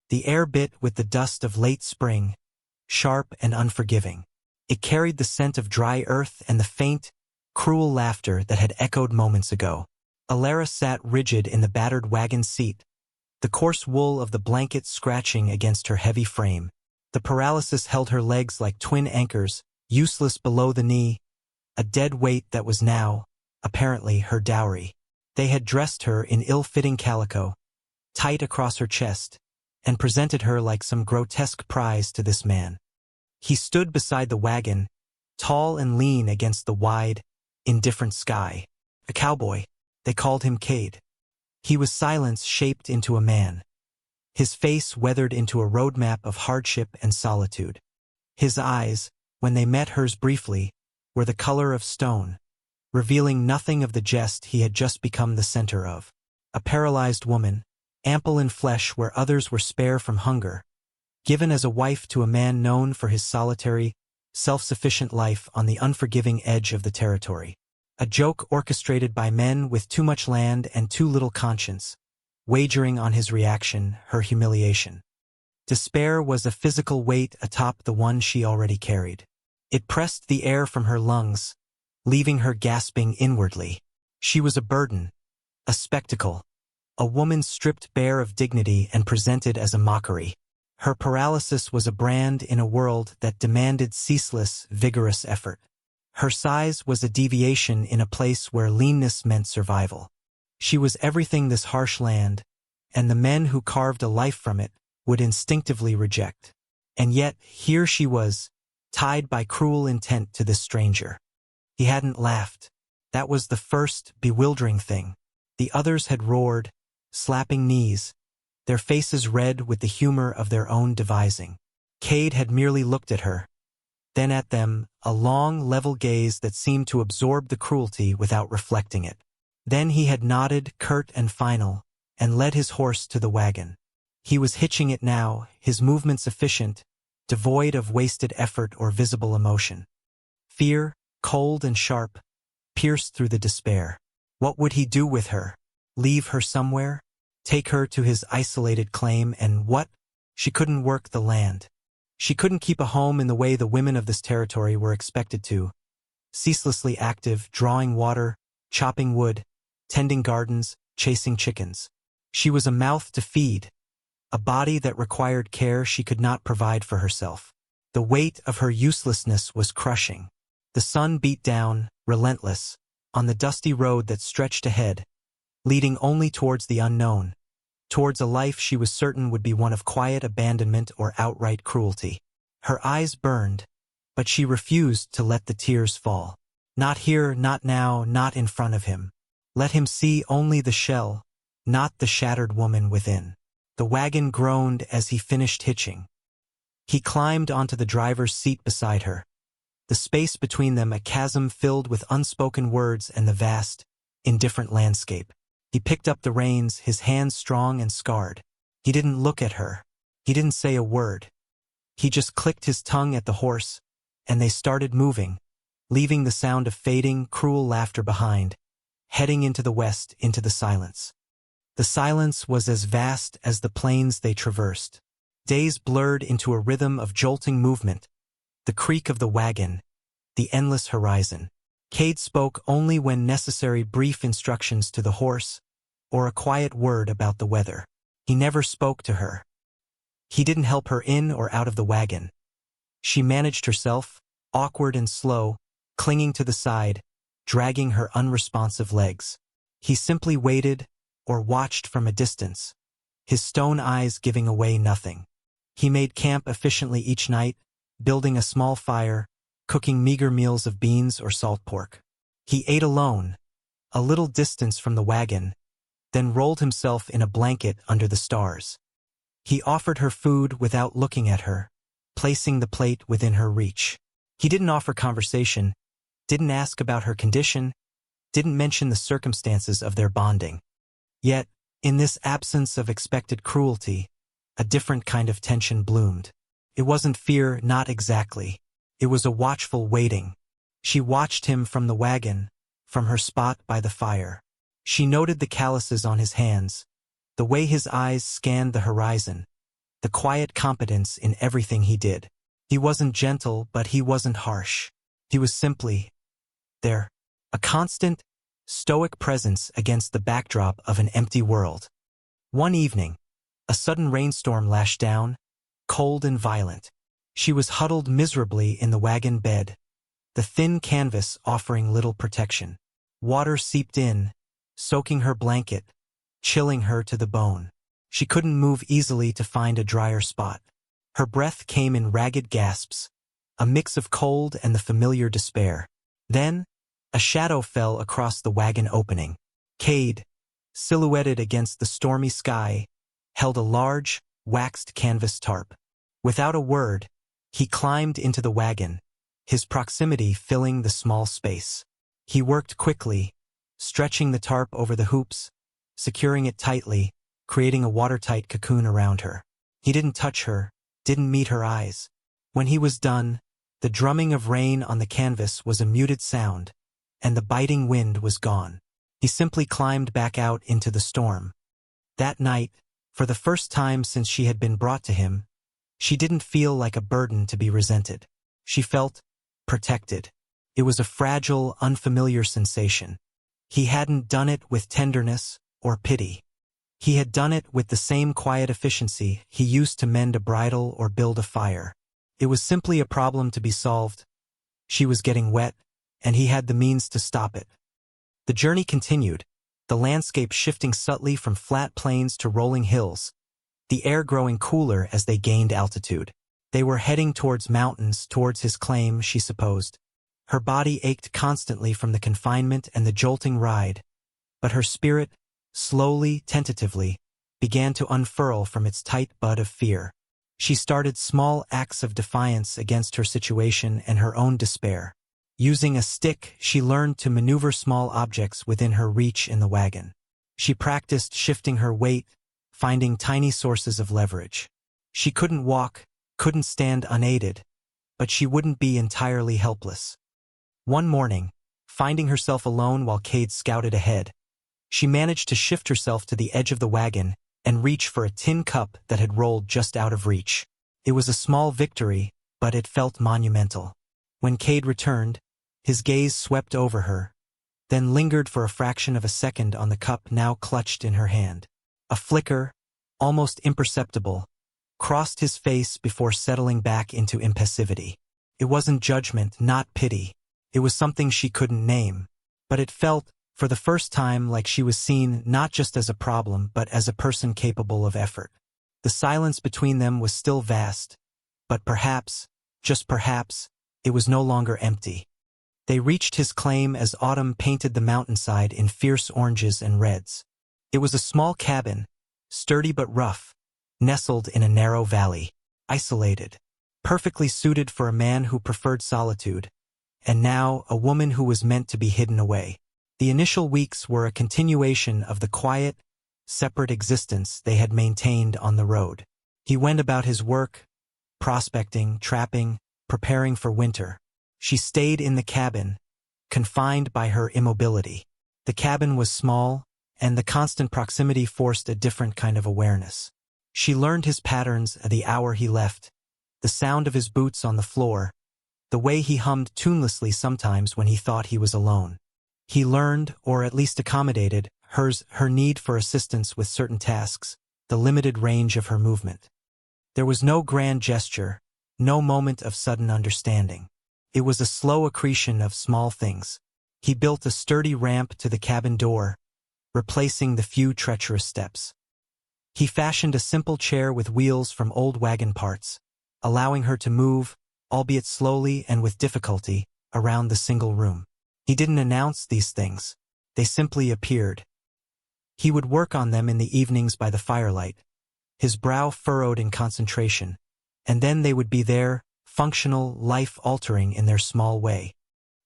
The air bit with the dust of late spring, sharp and unforgiving. It carried the scent of dry earth and the faint, cruel laughter that had echoed moments ago. Alara sat rigid in the battered wagon seat, the coarse wool of the blanket scratching against her heavy frame. The paralysis held her legs like twin anchors, useless below the knee, a dead weight that was now, apparently, her dowry. They had dressed her in ill-fitting calico, tight across her chest, and presented her like some grotesque prize to this man. He stood beside the wagon, tall and lean against the wide, indifferent sky. A cowboy. They called him Cade. He was silence shaped into a man. His face weathered into a roadmap of hardship and solitude. His eyes, when they met hers briefly, were the color of stone, revealing nothing of the jest he had just become the center of. A paralyzed woman, ample in flesh where others were spare from hunger, given as a wife to a man known for his solitary, self-sufficient life on the unforgiving edge of the territory. A joke orchestrated by men with too much land and too little conscience, wagering on his reaction, her humiliation. Despair was a physical weight atop the one she already carried. It pressed the air from her lungs, leaving her gasping inwardly. She was a burden, a spectacle, a woman stripped bare of dignity and presented as a mockery. Her paralysis was a brand in a world that demanded ceaseless, vigorous effort. Her size was a deviation in a place where leanness meant survival. She was everything this harsh land, and the men who carved a life from it, would instinctively reject. And yet, here she was, tied by cruel intent to this stranger. He hadn't laughed. That was the first, bewildering thing. The others had roared, slapping knees, their faces red with the humor of their own devising. Cade had merely looked at her, then at them, a long, level gaze that seemed to absorb the cruelty without reflecting it. Then he had nodded, curt and final, and led his horse to the wagon. He was hitching it now, his movements efficient, devoid of wasted effort or visible emotion. Fear, cold and sharp, pierced through the despair. What would he do with her? Leave her somewhere? Take her to his isolated claim, and what? She couldn't work the land. She couldn't keep a home in the way the women of this territory were expected to. Ceaselessly active, drawing water, chopping wood, tending gardens, chasing chickens. She was a mouth to feed, a body that required care she could not provide for herself. The weight of her uselessness was crushing. The sun beat down, relentless, on the dusty road that stretched ahead, leading only towards the unknown, towards a life she was certain would be one of quiet abandonment or outright cruelty. Her eyes burned, but she refused to let the tears fall. Not here, not now, not in front of him. Let him see only the shell, not the shattered woman within. The wagon groaned as he finished hitching. He climbed onto the driver's seat beside her, the space between them a chasm filled with unspoken words and the vast, indifferent landscape. He picked up the reins, his hands strong and scarred. He didn't look at her. He didn't say a word. He just clicked his tongue at the horse, and they started moving, leaving the sound of fading, cruel laughter behind, heading into the west, into the silence. The silence was as vast as the plains they traversed. Days blurred into a rhythm of jolting movement, the creak of the wagon, the endless horizon. Cade spoke only when necessary, brief instructions to the horse, or a quiet word about the weather. He never spoke to her. He didn't help her in or out of the wagon. She managed herself, awkward and slow, clinging to the side, dragging her unresponsive legs. He simply waited, or watched from a distance, his stone eyes giving away nothing. He made camp efficiently each night, building a small fire, cooking meager meals of beans or salt pork. He ate alone, a little distance from the wagon, then rolled himself in a blanket under the stars. He offered her food without looking at her, placing the plate within her reach. He didn't offer conversation, didn't ask about her condition, didn't mention the circumstances of their bonding. Yet, in this absence of expected cruelty, a different kind of tension bloomed. It wasn't fear, not exactly. It was a watchful waiting. She watched him from the wagon, from her spot by the fire. She noted the calluses on his hands, the way his eyes scanned the horizon, the quiet competence in everything he did. He wasn't gentle, but he wasn't harsh. He was simply there. A constant, stoic presence against the backdrop of an empty world. One evening, a sudden rainstorm lashed down, cold and violent. She was huddled miserably in the wagon bed, the thin canvas offering little protection. Water seeped in, soaking her blanket, chilling her to the bone. She couldn't move easily to find a drier spot. Her breath came in ragged gasps, a mix of cold and the familiar despair. Then, a shadow fell across the wagon opening. Cade, silhouetted against the stormy sky, held a large, waxed canvas tarp. Without a word, he climbed into the wagon, his proximity filling the small space. He worked quickly, stretching the tarp over the hoops, securing it tightly, creating a watertight cocoon around her. He didn't touch her, didn't meet her eyes. When he was done, the drumming of rain on the canvas was a muted sound, and the biting wind was gone. He simply climbed back out into the storm. That night, for the first time since she had been brought to him, she didn't feel like a burden to be resented. She felt protected. It was a fragile, unfamiliar sensation. He hadn't done it with tenderness or pity. He had done it with the same quiet efficiency he used to mend a bridle or build a fire. It was simply a problem to be solved. She was getting wet, and he had the means to stop it. The journey continued, the landscape shifting subtly from flat plains to rolling hills, the air growing cooler as they gained altitude. They were heading towards mountains, towards his claim, she supposed. Her body ached constantly from the confinement and the jolting ride, but her spirit, slowly, tentatively, began to unfurl from its tight bud of fear. She started small acts of defiance against her situation and her own despair. Using a stick, she learned to maneuver small objects within her reach in the wagon. She practiced shifting her weight, finding tiny sources of leverage. She couldn't walk, couldn't stand unaided, but she wouldn't be entirely helpless. One morning, finding herself alone while Cade scouted ahead, she managed to shift herself to the edge of the wagon and reach for a tin cup that had rolled just out of reach. It was a small victory, but it felt monumental. When Cade returned, his gaze swept over her, then lingered for a fraction of a second on the cup now clutched in her hand. A flicker, almost imperceptible, crossed his face before settling back into impassivity. It wasn't judgment, not pity. It was something she couldn't name, but it felt, for the first time, like she was seen not just as a problem but as a person capable of effort. The silence between them was still vast, but perhaps, just perhaps, it was no longer empty. They reached his claim as autumn painted the mountainside in fierce oranges and reds. It was a small cabin, sturdy but rough, nestled in a narrow valley, isolated, perfectly suited for a man who preferred solitude, and now a woman who was meant to be hidden away. The initial weeks were a continuation of the quiet, separate existence they had maintained on the road. He went about his work, prospecting, trapping, preparing for winter. She stayed in the cabin, confined by her immobility. The cabin was small, and the constant proximity forced a different kind of awareness. She learned his patterns at the hour he left, the sound of his boots on the floor, the way he hummed tunelessly sometimes when he thought he was alone. He learned, or at least accommodated, her need for assistance with certain tasks, the limited range of her movement. There was no grand gesture, no moment of sudden understanding. It was a slow accretion of small things. He built a sturdy ramp to the cabin door, replacing the few treacherous steps. He fashioned a simple chair with wheels from old wagon parts, allowing her to move, albeit slowly and with difficulty, around the single room. He didn't announce these things. They simply appeared. He would work on them in the evenings by the firelight, his brow furrowed in concentration, and then they would be there, functional, life-altering in their small way.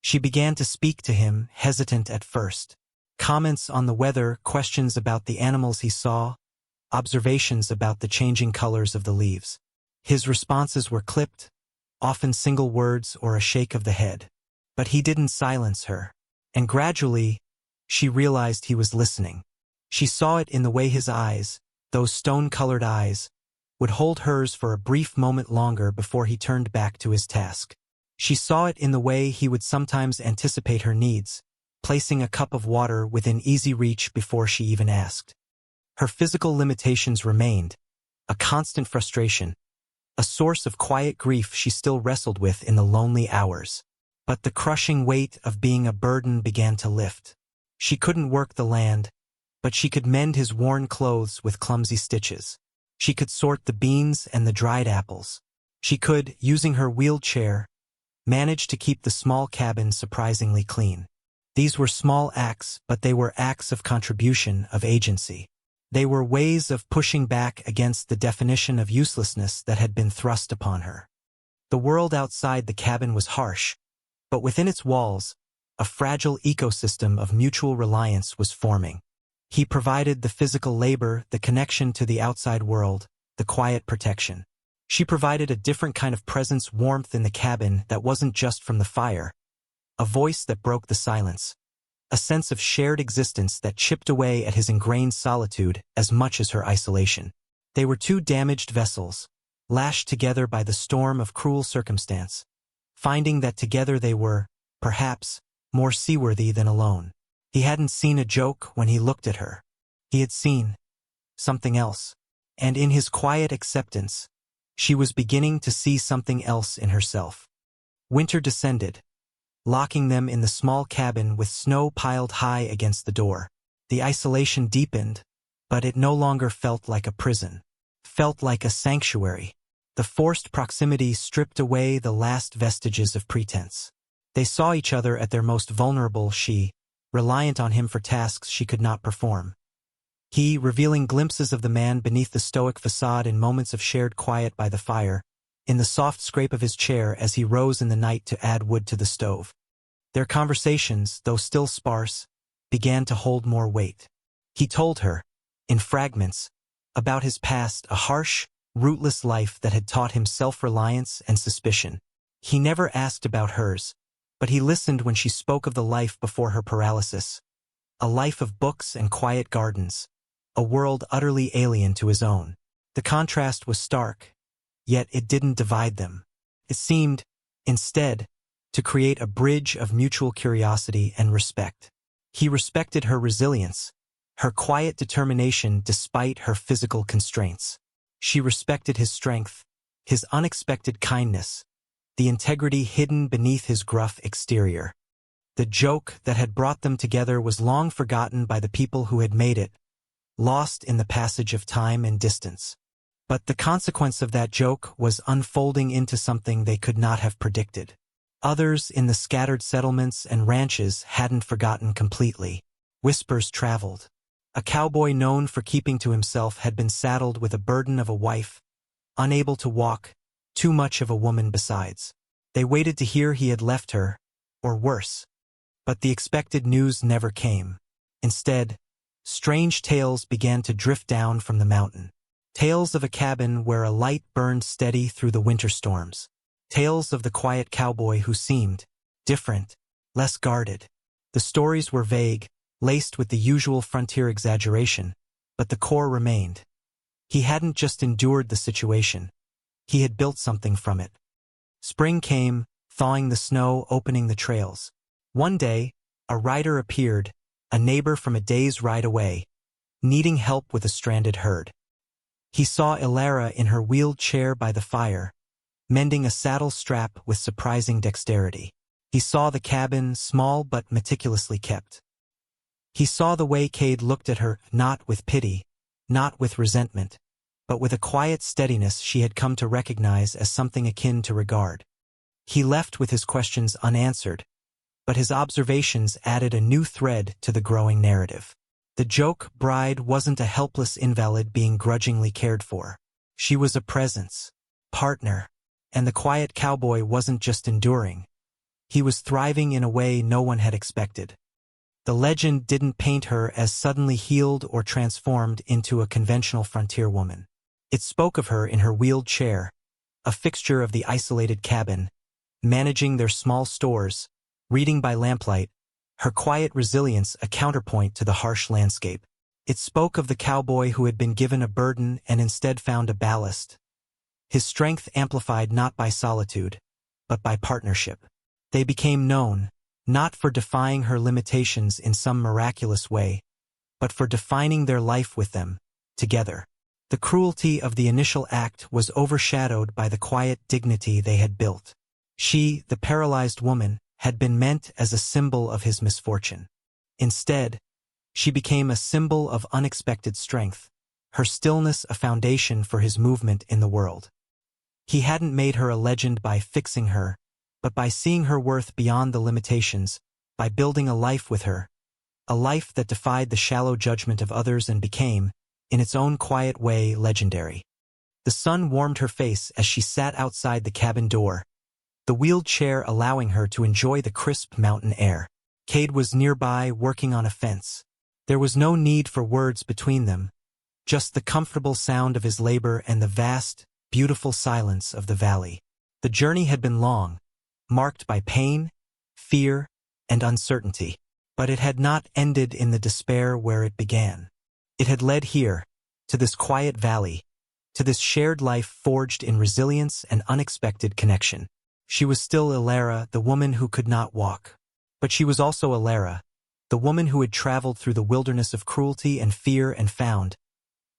She began to speak to him, hesitant at first. Comments on the weather, questions about the animals he saw, observations about the changing colors of the leaves. His responses were clipped, often single words or a shake of the head. But he didn't silence her, and gradually, she realized he was listening. She saw it in the way his eyes, those stone-colored eyes, would hold hers for a brief moment longer before he turned back to his task. She saw it in the way he would sometimes anticipate her needs, placing a cup of water within easy reach before she even asked. Her physical limitations remained, a constant frustration, a source of quiet grief she still wrestled with in the lonely hours. But the crushing weight of being a burden began to lift. She couldn't work the land, but she could mend his worn clothes with clumsy stitches. She could sort the beans and the dried apples. She could, using her wheelchair, manage to keep the small cabin surprisingly clean. These were small acts, but they were acts of contribution, of agency. They were ways of pushing back against the definition of uselessness that had been thrust upon her. The world outside the cabin was harsh, but within its walls, a fragile ecosystem of mutual reliance was forming. He provided the physical labor, the connection to the outside world, the quiet protection. She provided a different kind of presence, warmth in the cabin that wasn't just from the fire, a voice that broke the silence, a sense of shared existence that chipped away at his ingrained solitude as much as her isolation. They were two damaged vessels, lashed together by the storm of cruel circumstance, finding that together they were, perhaps, more seaworthy than alone. He hadn't seen a joke when he looked at her. He had seen something else. And in his quiet acceptance, she was beginning to see something else in herself. Winter descended, locking them in the small cabin with snow piled high against the door. The isolation deepened, but it no longer felt like a prison. Felt like a sanctuary. The forced proximity stripped away the last vestiges of pretense. They saw each other at their most vulnerable, she, reliant on him for tasks she could not perform. He, revealing glimpses of the man beneath the stoic facade in moments of shared quiet by the fire, in the soft scrape of his chair as he rose in the night to add wood to the stove. Their conversations, though still sparse, began to hold more weight. He told her, in fragments, about his past, a harsh, rootless life that had taught him self-reliance and suspicion. He never asked about hers, but he listened when she spoke of the life before her paralysis, a life of books and quiet gardens, a world utterly alien to his own. The contrast was stark, yet it didn't divide them. It seemed, instead, to create a bridge of mutual curiosity and respect. He respected her resilience, her quiet determination despite her physical constraints. She respected his strength, his unexpected kindness, the integrity hidden beneath his gruff exterior. The joke that had brought them together was long forgotten by the people who had made it, lost in the passage of time and distance. But the consequence of that joke was unfolding into something they could not have predicted. Others in the scattered settlements and ranches hadn't forgotten completely. Whispers traveled. A cowboy known for keeping to himself had been saddled with a burden of a wife, unable to walk, too much of a woman besides. They waited to hear he had left her, or worse. But the expected news never came. Instead, strange tales began to drift down from the mountain. Tales of a cabin where a light burned steady through the winter storms. Tales of the quiet cowboy who seemed different, less guarded. The stories were vague, laced with the usual frontier exaggeration, but the core remained. He hadn't just endured the situation. He had built something from it. Spring came, thawing the snow, opening the trails. One day, a rider appeared, a neighbor from a day's ride away, needing help with a stranded herd. He saw Ilara in her wheeled chair by the fire, mending a saddle strap with surprising dexterity. He saw the cabin, small but meticulously kept. He saw the way Cade looked at her, not with pity, not with resentment, but with a quiet steadiness she had come to recognize as something akin to regard. He left with his questions unanswered, but his observations added a new thread to the growing narrative. The joke bride wasn't a helpless invalid being grudgingly cared for. She was a presence, partner, and the quiet cowboy wasn't just enduring. He was thriving in a way no one had expected. The legend didn't paint her as suddenly healed or transformed into a conventional frontier woman. It spoke of her in her wheeled chair, a fixture of the isolated cabin, managing their small stores, reading by lamplight, her quiet resilience a counterpoint to the harsh landscape. It spoke of the cowboy who had been given a burden and instead found a ballast. His strength amplified not by solitude, but by partnership. They became known, not for defying her limitations in some miraculous way, but for defining their life with them, together. The cruelty of the initial act was overshadowed by the quiet dignity they had built. She, the paralyzed woman, had been meant as a symbol of his misfortune. Instead, she became a symbol of unexpected strength, her stillness a foundation for his movement in the world. He hadn't made her a legend by fixing her, but by seeing her worth beyond the limitations, by building a life with her, a life that defied the shallow judgment of others and became, in its own quiet way, legendary. The sun warmed her face as she sat outside the cabin door, the wheeled chair allowing her to enjoy the crisp mountain air. Cade was nearby, working on a fence. There was no need for words between them, just the comfortable sound of his labor and the vast, beautiful silence of the valley. The journey had been long, marked by pain, fear, and uncertainty, but it had not ended in the despair where it began. It had led here, to this quiet valley, to this shared life forged in resilience and unexpected connection. She was still Ilara, the woman who could not walk. But she was also Ilara, the woman who had traveled through the wilderness of cruelty and fear and found,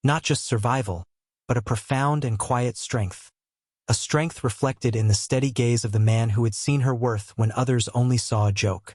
not just survival, but a profound and quiet strength. A strength reflected in the steady gaze of the man who had seen her worth when others only saw a joke.